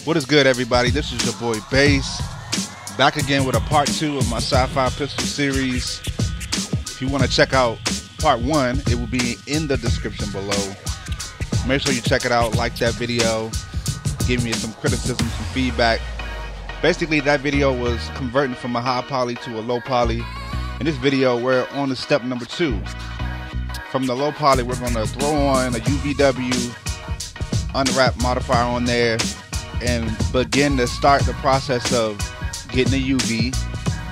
What is good, everybody? This is your boy Bass, back again with a part 2 of my sci-fi pistol series. If you want to check out part 1, it will be in the description below. Make sure you check it out, like that video, give me some criticism, some feedback. Basically, that video was converting from a high poly to a low poly. In this video, we're on to step number 2. From the low poly, we're going to throw on a UVW UNWRAP modifier on there and begin to start the process of getting the UV.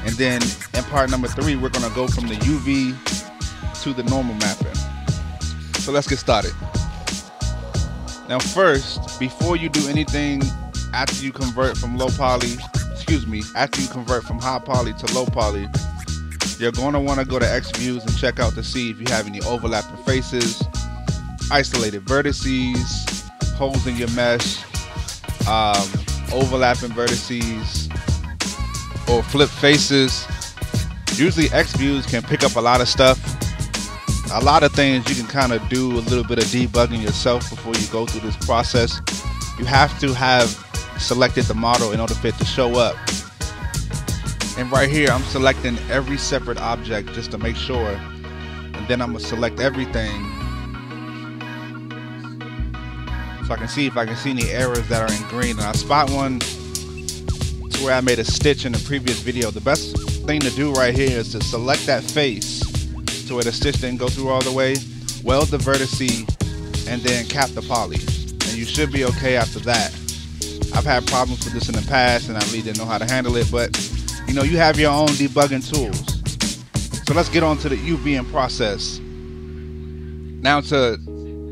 And then in part number 3, we're going to go from the UV to the normal mapping. So let's get started. Now first, before you do anything after you convert from after you convert from high poly to low poly, you're going to want to go to X views and check out to see if you have any overlapping faces, isolated vertices, holes in your mesh, overlapping vertices, or flip faces. Usually X views can pick up a lot of stuff. A lot of things you can kind of do a little bit of debugging yourself before you go through this process. You have to have selected the model in order for it to show up. And right here I'm selecting every separate object just to make sure, and then I'm going to select everything so I can see if I can see any errors that are in green. And I spot one to where I made a stitch in the previous video. The best thing to do right here is to select that face to where the stitch didn't go through all the way, weld the vertice, and then cap the poly. And you should be okay after that. I've had problems with this in the past and I really didn't know how to handle it, but you know, you have your own debugging tools. So let's get on to the UVing process. Now, to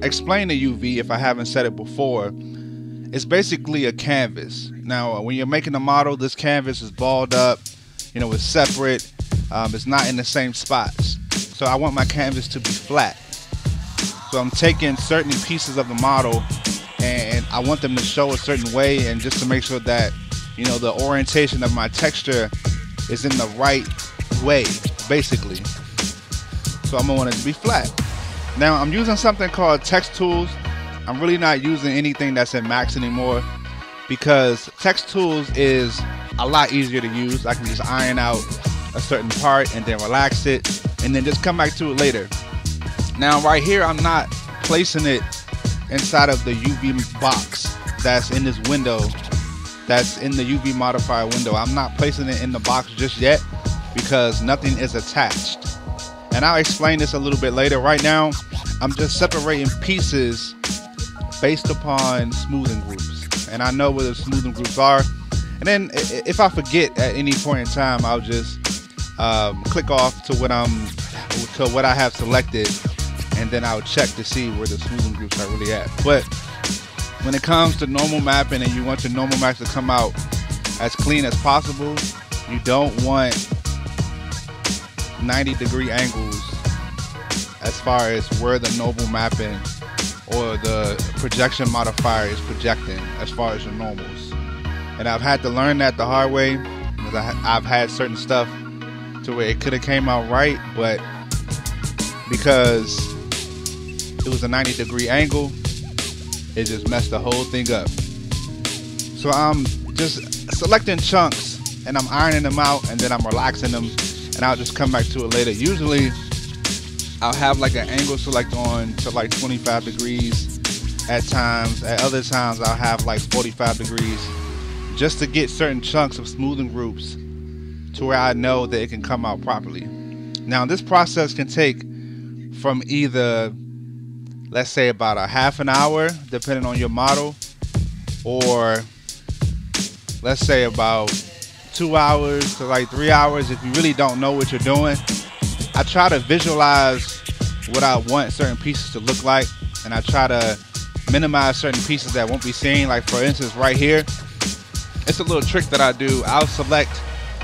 explain the UV, if I haven't said it before, it's basically a canvas. Now, when you're making a model, this canvas is balled up, you know, it's separate, it's not in the same spots. So I want my canvas to be flat. So I'm taking certain pieces of the model and I want them to show a certain way, and just to make sure that, you know, the orientation of my texture is in the right way, basically. So I'm gonna want it to be flat. Now I'm using something called text tools. I'm really not using anything that's in Max anymore because text tools is a lot easier to use. I can just iron out a certain part and then relax it and then just come back to it later. Now right here, I'm not placing it inside of the UV box that's in this window, that's in the UV modifier window. I'm not placing it in the box just yet because nothing is attached. And I'll explain this a little bit later. Right now, I'm just separating pieces based upon smoothing groups. And I know where the smoothing groups are. And then if I forget at any point in time, I'll just click off to what I have selected, and then I'll check to see where the smoothing groups are really at. But when it comes to normal mapping and you want your normal maps to come out as clean as possible, you don't want 90-degree angles as far as where the normal mapping or the projection modifier is projecting as far as your normals. And I've had to learn that the hard way because I've had certain stuff to where it could have came out right, but because it was a 90-degree angle, it just messed the whole thing up. So I'm just selecting chunks and I'm ironing them out, and then I'm relaxing them, and I'll just come back to it later. Usually I'll have like an angle select on to like 25 degrees at times. At other times I'll have like 45 degrees just to get certain chunks of smoothing groups to where I know that it can come out properly. Now this process can take from either, let's say, about a half an hour depending on your model, or let's say about 2 hours to like 3 hours if you really don't know what you're doing. I try to visualize what I want certain pieces to look like, and I try to minimize certain pieces that won't be seen. Like for instance right here, it's a little trick that I do. I'll select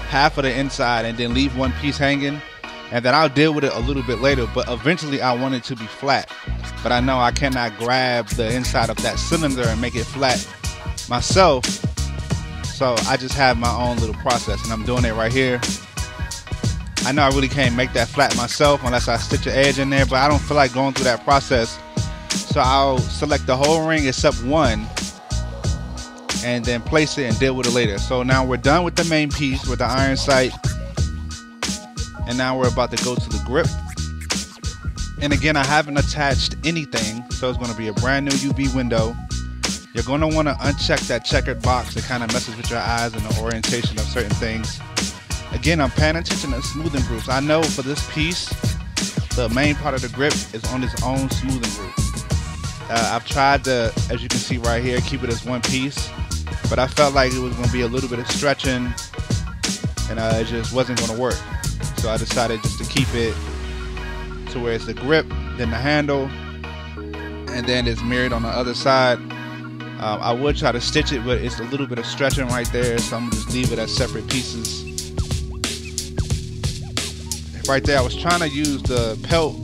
half of the inside and then leave one piece hanging, and then I'll deal with it a little bit later, but eventually I want it to be flat. But I know I cannot grab the inside of that cylinder and make it flat myself, so I just have my own little process, and I'm doing it right here. I know I really can't make that flat myself unless I stitch an edge in there, but I don't feel like going through that process. So I'll select the whole ring except one, and then place it and deal with it later. So now we're done with the main piece with the iron sight, and now we're about to go to the grip. And again, I haven't attached anything, so it's going to be a brand new UV window. You're going to want to uncheck that checkered box. It kind of messes with your eyes and the orientation of certain things. Again, I'm paying attention to smoothing groups. I know for this piece, the main part of the grip is on its own smoothing group. I've tried to, as you can see right here, keep it as one piece, but I felt like it was going to be a little bit of stretching, and it just wasn't going to work. So I decided just to keep it to where it's the grip, then the handle, and then it's mirrored on the other side. I would try to stitch it, but it's a little bit of stretching right there, so I'm gonna just leave it as separate pieces. Right there, I was trying to use the pelt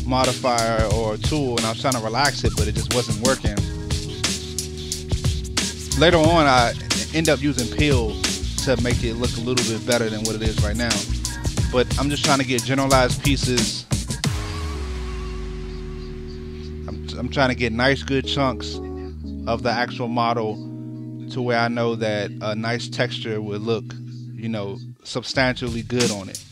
modifier or tool, and I was trying to relax it, but it just wasn't working. Later on, I end up using peel to make it look a little bit better than what it is right now. But I'm just trying to get generalized pieces. I'm trying to get nice, good chunks of the actual model to where I know that a nice texture would look, you know, substantially good on it.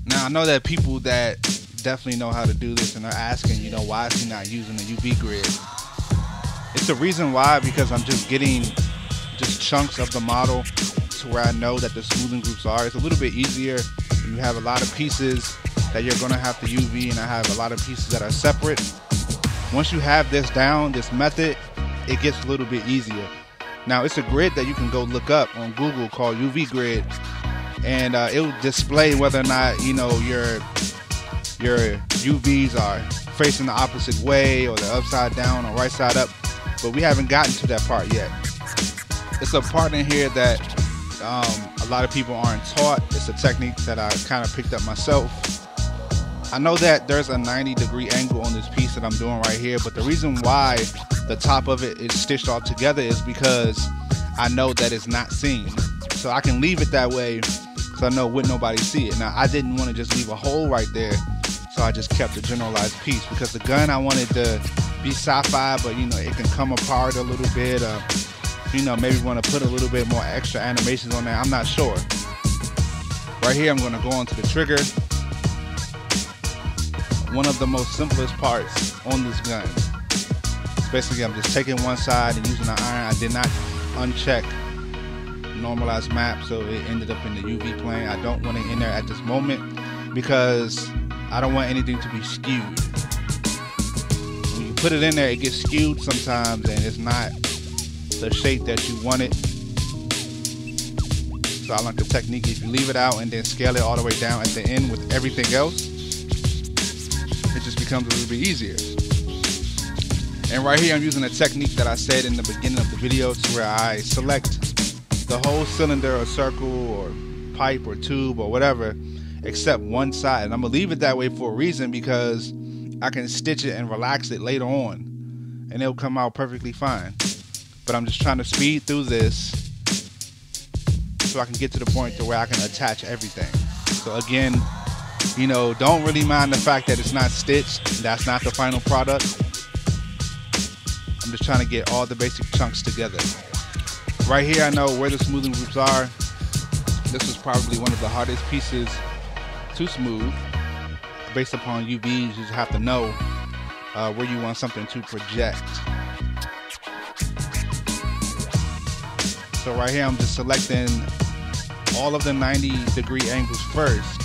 Now, I know that people that definitely know how to do this and are asking, you know, why is he not using a UV grid? It's the reason why, because I'm just getting just chunks of the model to where I know that the smoothing groups are. It's a little bit easier. You have a lot of pieces that you're going to have to UV, and I have a lot of pieces that are separate. Once you have this down, this method, it gets a little bit easier. Now, it's a grid that you can go look up on Google called UV grid, and it will display whether or not, you know, your UVs are facing the opposite way, or they're upside down or right side up, but we haven't gotten to that part yet. It's a part in here that a lot of people aren't taught. It's a technique that I kind of picked up myself. I know that there's a 90-degree angle on this piece that I'm doing right here, but the reason why the top of it is stitched all together is because I know that it's not seen. So I can leave it that way so I know wouldn't nobody see it. Now, I didn't want to just leave a hole right there, so I just kept a generalized piece, because the gun, I wanted to be sci-fi, but, you know, it can come apart a little bit. You know, maybe want to put a little bit more extra animations on there. I'm not sure. Right here, I'm going to go on to the trigger. One of the most simplest parts on this gun. Basically, I'm just taking one side and using the iron. I did not uncheck normalized map, so it ended up in the UV plane. I don't want it in there at this moment because I don't want anything to be skewed. When you put it in there, it gets skewed sometimes, and it's not the shape that you want it. So I like the technique, if you leave it out and then scale it all the way down at the end with everything else, it just becomes a little bit easier. And right here, I'm using a technique that I said in the beginning of the video, to where I select the whole cylinder or circle or pipe or tube or whatever except one side. And I'm gonna leave it that way for a reason, because I can stitch it and relax it later on and it'll come out perfectly fine. But I'm just trying to speed through this so I can get to the point to where I can attach everything. So again, you know, don't really mind the fact that it's not stitched. That's not the final product. I'm just trying to get all the basic chunks together. Right here, I know where the smoothing groups are. This was probably one of the hardest pieces to smooth. Based upon UVs, you just have to know where you want something to project. So right here, I'm just selecting all of the 90-degree angles first,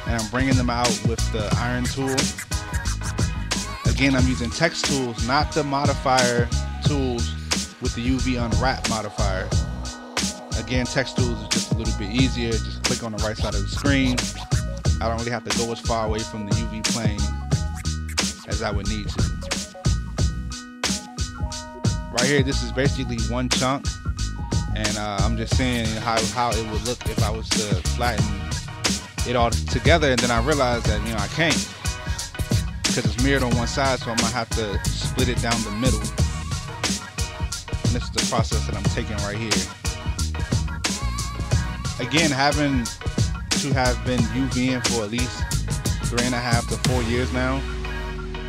and I'm bringing them out with the iron tool. Again, I'm using text tools, not the modifier tools with the UNWRAP modifier. Again, text tools is just a little bit easier. Just click on the right side of the screen. I don't really have to go as far away from the UV plane as I would need to. Right here, this is basically one chunk, and I'm just seeing how it would look if I was to flatten it all together, and then I realized that, you know, I can't, because it's mirrored on one side, so I'm gonna have to split it down the middle. And this is the process that I'm taking right here. Again, having to have been UVing for at least 3.5 to 4 years now,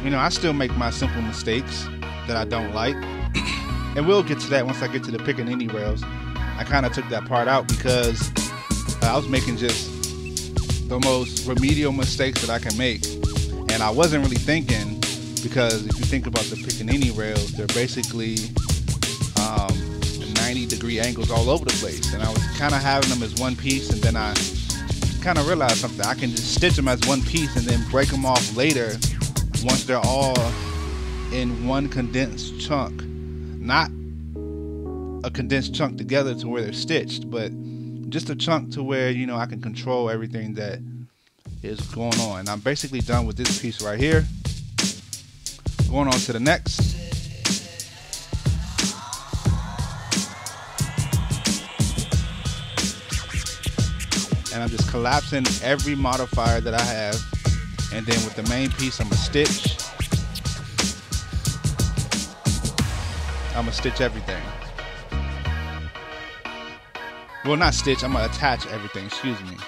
you know, I still make my simple mistakes that I don't like. and we'll get to that once I get to the Pickaninny rails. I kind of took that part out because I was making just the most remedial mistakes that I can make, and I wasn't really thinking, because if you think about the Pickaninny rails, they're basically 90-degree angles all over the place, and I was kind of having them as one piece, and then I kind of realized something. I can just stitch them as one piece and then break them off later once they're all in one condensed chunk, not a condensed chunk together to where they're stitched, but just a chunk to where, you know, I can control everything that is going on. And I'm basically done with this piece right here. Going on to the next. And I'm just collapsing every modifier that I have, and then with the main piece I'm gonna stitch. I'm gonna stitch everything. Well, not stitch, I'm gonna attach everything, excuse me.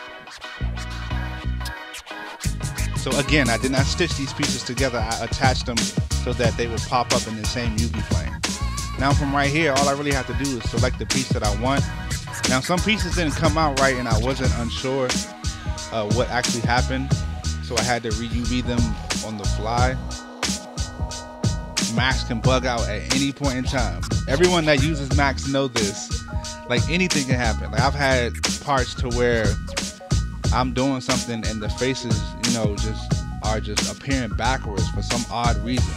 So again, I did not stitch these pieces together, I attached them so that they will pop up in the same UV plane. Now from right here, all I really have to do is select the piece that I want. Now some pieces didn't come out right and I wasn't unsure what actually happened, so I had to re-UV them on the fly. Max can bug out at any point in time. Everyone that uses Max know this. Like, anything can happen. Like, I've had parts to where I'm doing something and the faces, you know, are just appearing backwards for some odd reason.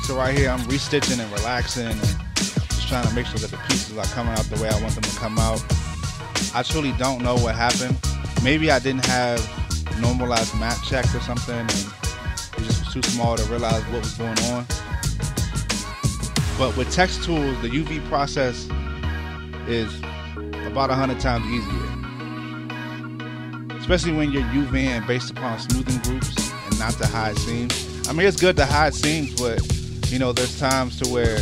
So right here I'm restitching and relaxing and just trying to make sure that the pieces are coming out the way I want them to come out. I truly don't know what happened. Maybe I didn't have normalized map check or something, and it just was too small to realize what was going on. But with text tools, the UV process is about 100 times easier, especially when you're UVing based upon smoothing groups and not to hide seams. I mean, it's good to hide seams, but you know, there's times to where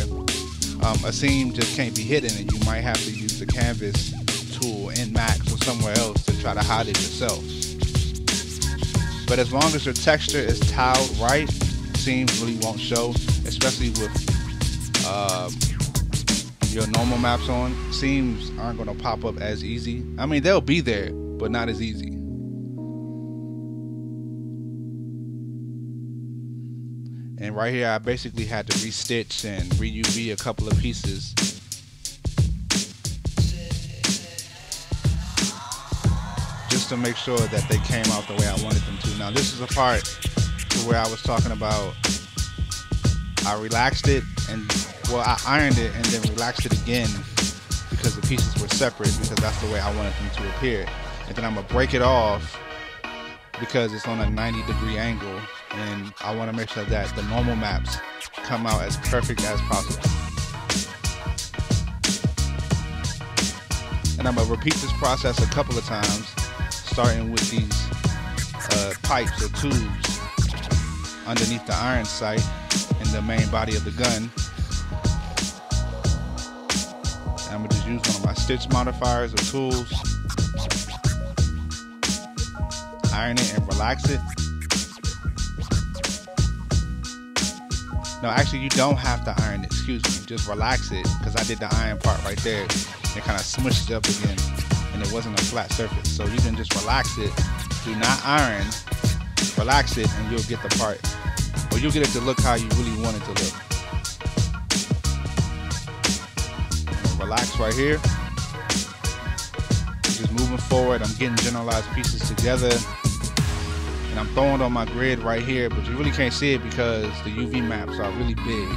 a seam just can't be hidden, and you might have to use the canvas tool in Max or somewhere else to try to hide it yourself. But as long as your texture is tiled right, seams really won't show, especially with your normal maps on. Seams aren't going to pop up as easy. I mean, they'll be there, but not as easy. And right here I basically had to restitch and re-UV a couple of pieces. Just to make sure that they came out the way I wanted them to. Now this is a part to where I was talking about I relaxed it, and well, I ironed it and then relaxed it again because the pieces were separate, because that's the way I wanted them to appear. And then I'm gonna break it off because it's on a 90-degree angle, and I want to make sure that the normal maps come out as perfect as possible. And I'm gonna repeat this process a couple of times, starting with these pipes or tubes underneath the iron sight in the main body of the gun. And I'm gonna just use one of my stitch modifiers or tools, iron it and relax it. No, actually you don't have to iron it, excuse me, just relax it, because I did the iron part right there. It kind of smushed it up again and it wasn't a flat surface. So you can just relax it, do not iron, relax it, and you'll get the part, or you'll get it to look how you really want it to look. And relax right here. Just moving forward, I'm getting generalized pieces together, and I'm throwing on my grid right here, but you really can't see it because the UV maps are really big.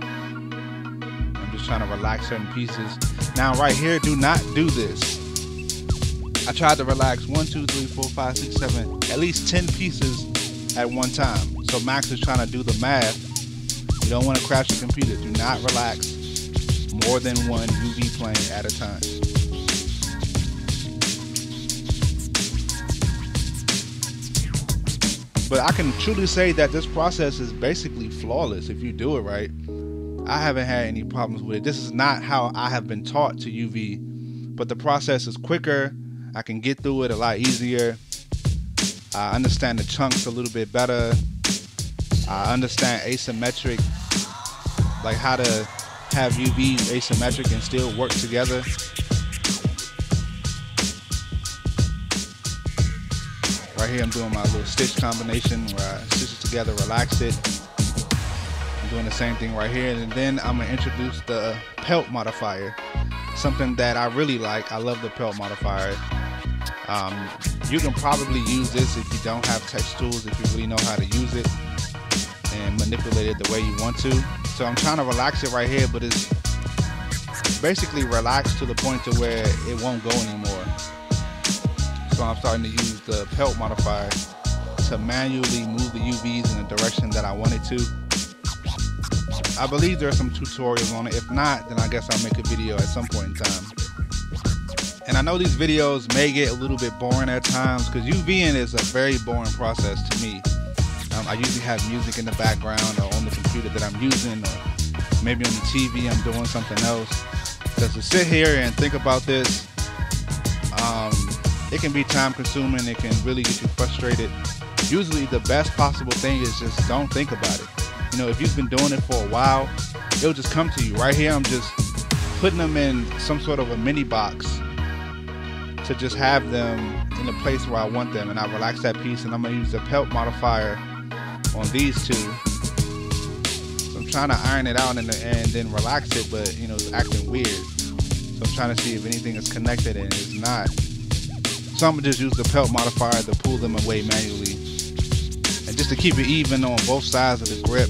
I'm just trying to relax certain pieces. Now right here, do not do this. I tried to relax 1, 2, 3, 4, 5, 6, 7, at least 10 pieces at one time. So Max is trying to do the math. You don't want to crash the computer. Do not relax more than one UV plane at a time. But I can truly say that this process is basically flawless if you do it right. I haven't had any problems with it. This is not how I have been taught to UV, but the process is quicker. I can get through it a lot easier. I understand the chunks a little bit better. I understand asymmetric, like how to have UVs asymmetric and still work together. Right here I'm doing my little stitch combination where I stitch it together, relax it. I'm doing the same thing right here, and then I'm going to introduce the pelt modifier, something that I really like. I love the pelt modifier. You can probably use this if you don't have text tools, if you really know how to use it and manipulate it the way you want to. So I'm trying to relax it right here, but it's basically relaxed to the point to where it won't go anymore. So I'm starting to use the pelt modifier to manually move the UVs in the direction that I want it to. I believe there are some tutorials on it. If not, then I guess I'll make a video at some point in time. And I know these videos may get a little bit boring at times, because UVing is a very boring process to me. I usually have music in the background or on the computer that I'm using, or maybe on the TV I'm doing something else. Because to sit here and think about this, it can be time consuming. It can really get you frustrated. Usually the best possible thing is just don't think about it. You know, if you've been doing it for a while, it'll just come to you. Right here I'm just putting them in some sort of a mini box to just have them in the place where I want them, and I relax that piece, and I'm going to use the pelt modifier on these two. So I'm trying to iron it out and then relax it, but you know, it's acting weird. So I'm trying to see if anything is connected, and it's not. So I'm going to just use the pelt modifier to pull them away manually. And just to keep it even on both sides of the grip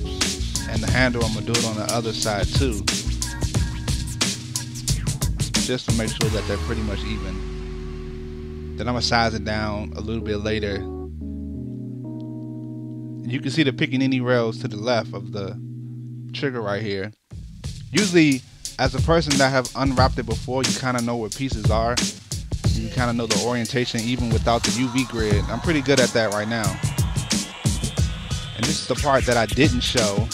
and the handle, I'm going to do it on the other side too, just to make sure that they're pretty much even. Then I'm going to size it down a little bit later. You can see the pickaninny rails to the left of the trigger right here. Usually, as a person that have unwrapped it before, you kind of know where pieces are. You kind of know the orientation even without the UV grid. I'm pretty good at that right now. And this is the part that I didn't show,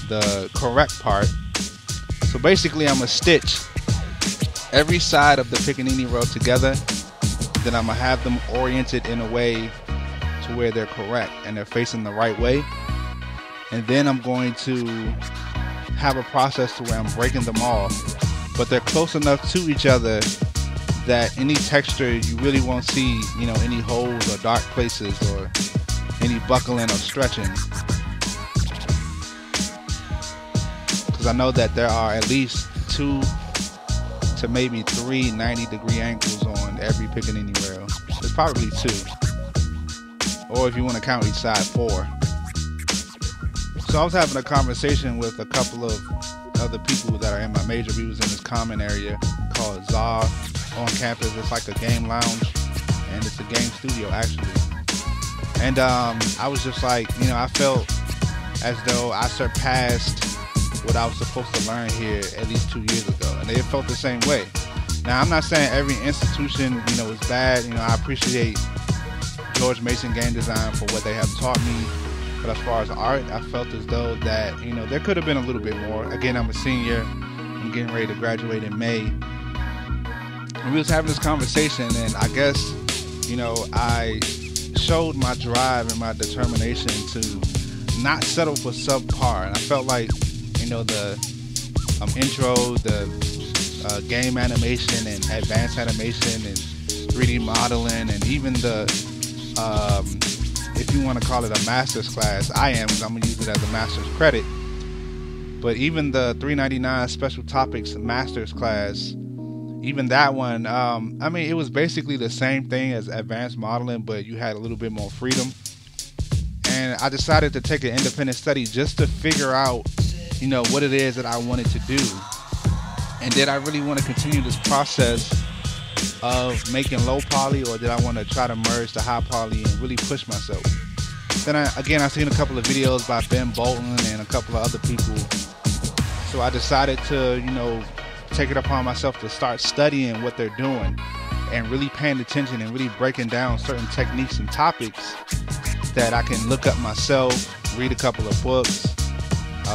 the correct part. So basically I'm going to stitch every side of the pickaninny rail together. Then I'm going to have them oriented in a way to where they're correct and they're facing the right way. And then I'm going to have a process to where I'm breaking them off, but they're close enough to each other that any texture you really won't see, you know, any holes or dark places or any buckling or stretching. Because I know that there are at least 2 to maybe 3 90-degree angles on every pickaninny rail. There's probably 2, or if you want to count each side, 4. So I was having a conversation with a couple of other people that are in my major. We was in this common area called ZAR on campus. It's like a game lounge, and it's a game studio actually. And I was just like, you know, I felt as though I surpassed what I was supposed to learn here at least 2 years ago, and they felt the same way. Now, I'm not saying every institution, you know, is bad. You know, I appreciate George Mason Game Design for what they have taught me, but as far as art, I felt as though that, you know, there could have been a little bit more. Again, I'm a senior. I'm getting ready to graduate in May. And we was having this conversation, and I guess, you know, I showed my drive and my determination to not settle for subpar. And I felt like, you know, the intro, the game animation and advanced animation and 3D modeling, and even the if you want to call it a master's class, I am, because I'm going to use it as a master's credit. But even the $3.99 special topics master's class, even that one, I mean, it was basically the same thing as advanced modeling, but you had a little bit more freedom. And I decided to take an independent study just to figure out, you know, what it is that I wanted to do. And did I really want to continue this process of making low poly, or did I want to try to merge to high poly and really push myself? Then I seen a couple of videos by Ben Bolton and a couple of other people. So I decided to, you know, take it upon myself to start studying what they're doing and really paying attention and really breaking down certain techniques and topics that I can look up myself, read a couple of books,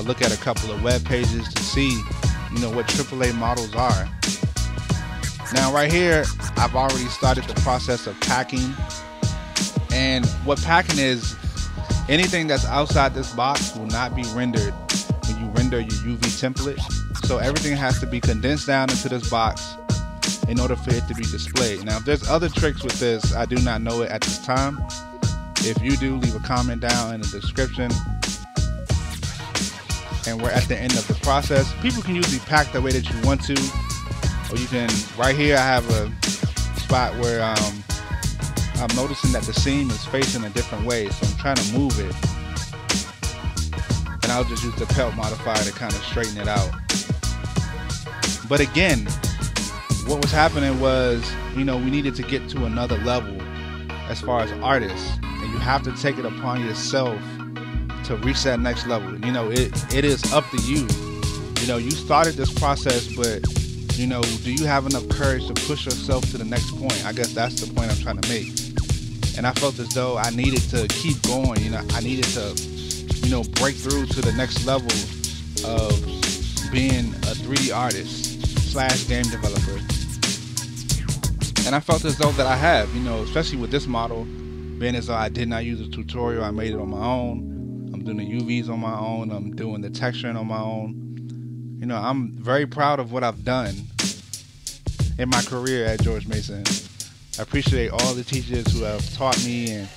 look at a couple of web pages to see, you know, what AAA models are. Now right here, I've already started the process of packing. And what packing is, Anything that's outside this box will not be rendered when you render your UV template. So everything has to be condensed down into this box in order for it to be displayed. Now, if there's other tricks with this, I do not know it at this time. If you do, leave a comment down in the description. And we're at the end of the process. People can usually pack the way that you want to, or you can, right here I have a spot where I'm noticing that the seam is facing a different way, so I'm trying to move it. And I'll just use the pelt modifier to kind of straighten it out. But again, what was happening was, you know, we needed to get to another level as far as artists, and you have to take it upon yourself to reach that next level. You know, it is up to you. You know, you started this process, but you know, do you have enough courage to push yourself to the next point? I guess that's the point I'm trying to make. And I felt as though I needed to keep going. You know, I needed to, you know, break through to the next level of being a 3D artist / game developer. And I felt as though that I have, you know, especially with this model, being as though I did not use a tutorial, I made it on my own. I'm doing the UVs on my own. I'm doing the texturing on my own. You know, I'm very proud of what I've done in my career at George Mason. I appreciate all the teachers who have taught me and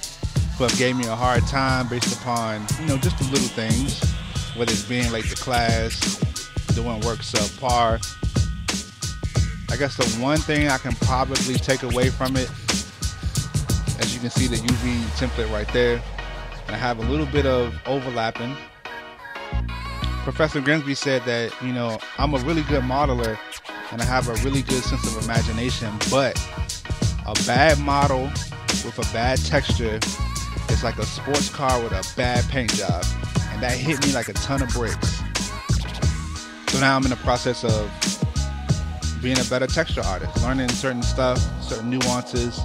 who have gave me a hard time based upon, you know, just the little things, whether it's being late to class, doing work subpar. I guess the one thing I can probably take away from it, as you can see the UV template right there, and I have a little bit of overlapping. Professor Grimsby said that, you know, I'm a really good modeler and I have a really good sense of imagination, but a bad model with a bad texture is like a sports car with a bad paint job, and that hit me like a ton of bricks. So now I'm in the process of being a better texture artist, learning certain stuff, certain nuances.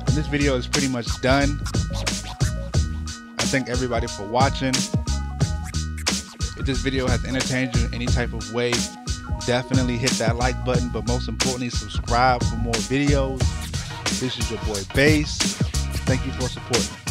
And this video is pretty much done. I thank everybody for watching. If this video has entertained you in any type of way, definitely hit that like button, but most importantly, subscribe for more videos. This is your boy Bass. Thank you for supporting.